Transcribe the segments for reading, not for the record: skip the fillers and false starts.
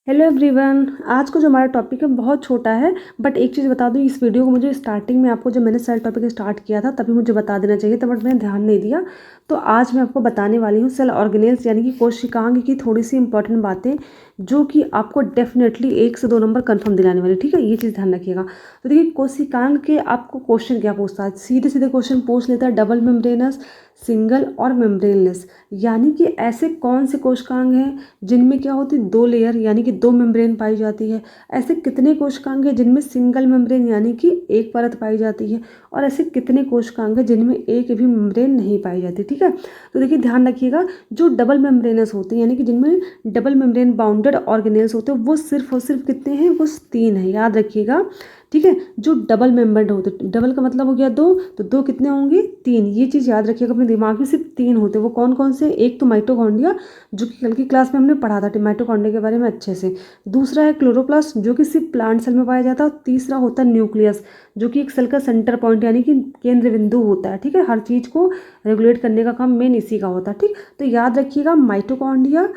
Hello everyone. आज का जो हमारा टॉपिक है बहुत छोटा है, बट एक चीज़ बता दूं, इस वीडियो को मुझे स्टार्टिंग में आपको जब मैंने सेल टॉपिक स्टार्ट किया था तभी मुझे बता देना चाहिए था, बट मैंने ध्यान नहीं दिया। तो आज मैं आपको बताने वाली हूँ सेल ऑर्गेनेल्स यानी कि कोशिकांग की थोड़ी सी इंपॉर्टेंट बातें जो कि आपको डेफिनेटली 1 से 2 नंबर कंफर्म दिलाने वाली। ठीक है, ये चीज़ ध्यान रखिएगा। तो देखिए, कोशिकांग के आपको क्वेश्चन क्या पूछता है, सीधे सीधे क्वेश्चन पूछ लेता है, डबल मेम्ब्रेनस, सिंगल और मेम्ब्रेनलेस। यानी कि ऐसे कौन से कोशिकांग हैं जिनमें क्या होती है, 2 लेयर यानी कि 2 मेम्ब्रेन पाई जाती है। ऐसे कितने कोशिकांग हैं जिनमें सिंगल मेम्ब्रेन यानी कि एक परत पाई जाती है, और ऐसे कितने कोशिकांग हैं जिनमें एक भी मेम्ब्रेन नहीं पाई जाती। ठीक है, तो देखिए ध्यान रखिएगा, जो डबल मेम्ब्रेनस होते हैं यानी कि जिनमें डबल मेम्ब्रेन बाउंडेड ऑर्गेनेल्स होते हैं, वो सिर्फ और सिर्फ कितने हैं, वो 3 है, याद रखिएगा। ठीक है, जो डबल मेम्बर्ड होते, डबल का मतलब हो गया 2, तो 2 कितने होंगे, 3। ये चीज़ याद रखिएगा अपने दिमाग में, सिर्फ 3 होते। वो कौन कौन से, एक तो माइटोकॉन्ड्रिया जो कि कल की क्लास में हमने पढ़ा था माइटोकॉन्ड्रिया के बारे में अच्छे से। दूसरा है क्लोरोप्लास्ट जो कि सिर्फ प्लांट सेल में पाया जाता है। और तीसरा होता है न्यूक्लियस जो कि एक सेल का सेंटर पॉइंट यानी कि केंद्र बिंदु होता है। ठीक है, हर चीज़ को रेगुलेट करने का काम मेन इसी का होता है। ठीक, तो याद रखिएगा माइटोकॉन्ड्रिया,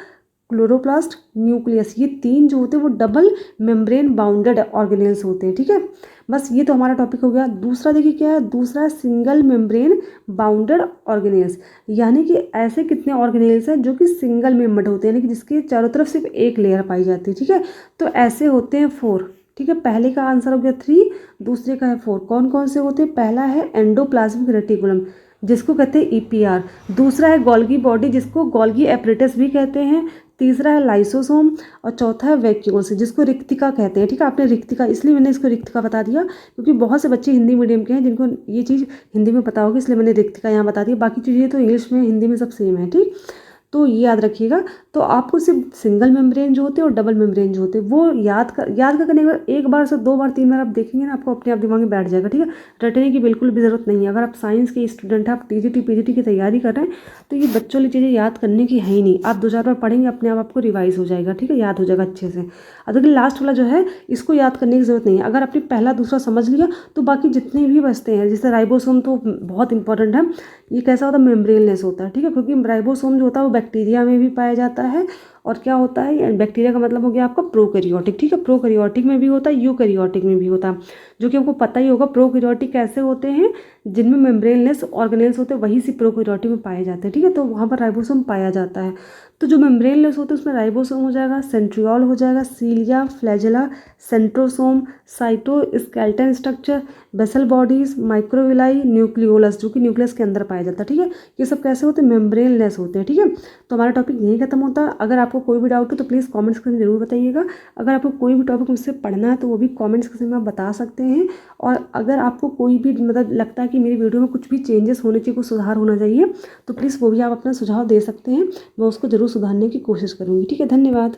क्लोरोप्लास्ट, न्यूक्लियस, ये 3 जो होते हैं वो डबल मेम्ब्रेन बाउंडेड ऑर्गेनेल्स होते हैं। ठीक है, बस ये तो हमारा टॉपिक हो गया। दूसरा देखिए क्या है, दूसरा है सिंगल मेम्ब्रेन बाउंडेड ऑर्गेनेल्स। यानी कि ऐसे कितने ऑर्गेनेल्स हैं जो कि सिंगल मेम्बर्ड होते हैं, यानी कि जिसके चारों तरफ सिर्फ एक लेयर पाई जाती है। ठीक है, तो ऐसे होते हैं 4। ठीक है, पहले का आंसर हो गया 3, दूसरे का है 4। कौन कौन से होते हैं, पहला है एंडोप्लाज्मिक रेटिकुलम जिसको कहते हैं ईपीआर। दूसरा है गोल्गी बॉडी जिसको गोल्गी एपरेटस भी कहते हैं। तीसरा है लाइसोसोम। और चौथा है वैक्यूल्स जिसको रिक्तिका कहते हैं। ठीक है, आपने रिक्तिका, इसलिए मैंने इसको रिक्तिका बता दिया क्योंकि बहुत से बच्चे हिंदी मीडियम के हैं जिनको ये चीज़ हिंदी में पता होगी, इसलिए मैंने रिक्तिका यहाँ बता दिया। बाकी चीज़ें तो इंग्लिश में हिंदी में सब सेम है। ठीक, तो ये याद रखिएगा। तो आपको सिर्फ सिंगल मेम्ब्रेन जो होते हैं और डबल मेम्ब्रेन जो होते हैं वो याद करने के एक बार से 2 बार 3 बार आप देखेंगे ना, आपको अपने आप दिमाग में बैठ जाएगा। ठीक है, रटने की बिल्कुल भी ज़रूरत नहीं है। अगर आप साइंस के स्टूडेंट हैं, आप टीजीटी पीजीटी की तैयारी कर रहे हैं, तो ये बच्चों वाली चीज़ें याद करने की है ही नहीं। आप 2-4 बार पढ़ेंगे, अपने आप आपको रिवाइज हो जाएगा। ठीक है, याद हो जाएगा अच्छे से। अब देखिए लास्ट वाला जो है, इसको याद करने की ज़रूरत नहीं है। अगर आपने पहला दूसरा समझ लिया तो बाकी जितने भी बचते हैं, जैसे राइबोसोम तो बहुत इंपॉर्टेंट है। ये कैसा होता है, मेम्ब्रेनलेस होता है। ठीक है, क्योंकि राइबोसोम जो होता है वो बैक्टीरिया में भी पाया जाता है। और क्या होता है, बैक्टीरिया का मतलब हो गया आपका प्रोकैरियोटिक। ठीक है, प्रोकैरियोटिक में भी होता है, यूकैरियोटिक में भी होता है, जो कि आपको पता ही होगा। प्रोकैरियोटिक कैसे होते हैं, जिनमें मेम्ब्रेनलेस ऑर्गेनेल्स होते हैं वही सी प्रोकैरियोटिक में पाए जाते हैं। ठीक है, तो वहाँ पर राइबोसोम पाया जाता है। तो जो मेम्ब्रेनलेस होते हैं उसमें राइबोसोम हो जाएगा, सेंट्रियोल हो जाएगा, cilia, flagella, centrosome, cytoskeleton structure, basal bodies, microvilli, nucleolus जो कि न्यूक्लियस के अंदर पाया जाता है। ठीक है, ये सब कैसे होते हैं, मेम्ब्रेनलेस होते हैं। ठीक है, तो हमारा टॉपिक यहीं खत्म होता है। अगर आपको कोई भी डाउट हो तो प्लीज़ कमेंट्स सेक्शन में जरूर बताइएगा। अगर आपको कोई भी टॉपिक मुझसे पढ़ना है तो वो भी कमेंट्स सेक्शन में आप बता सकते हैं। और अगर आपको कोई भी मतलब लगता है कि मेरी वीडियो में कुछ भी चेंजेस होने चाहिए, कुछ सुधार होना चाहिए, तो प्लीज़ वो भी आप अपना सुझाव दे सकते हैं। मैं उसको ज़रूर सुधारने की कोशिश करूँगी। ठीक है, धन्यवाद।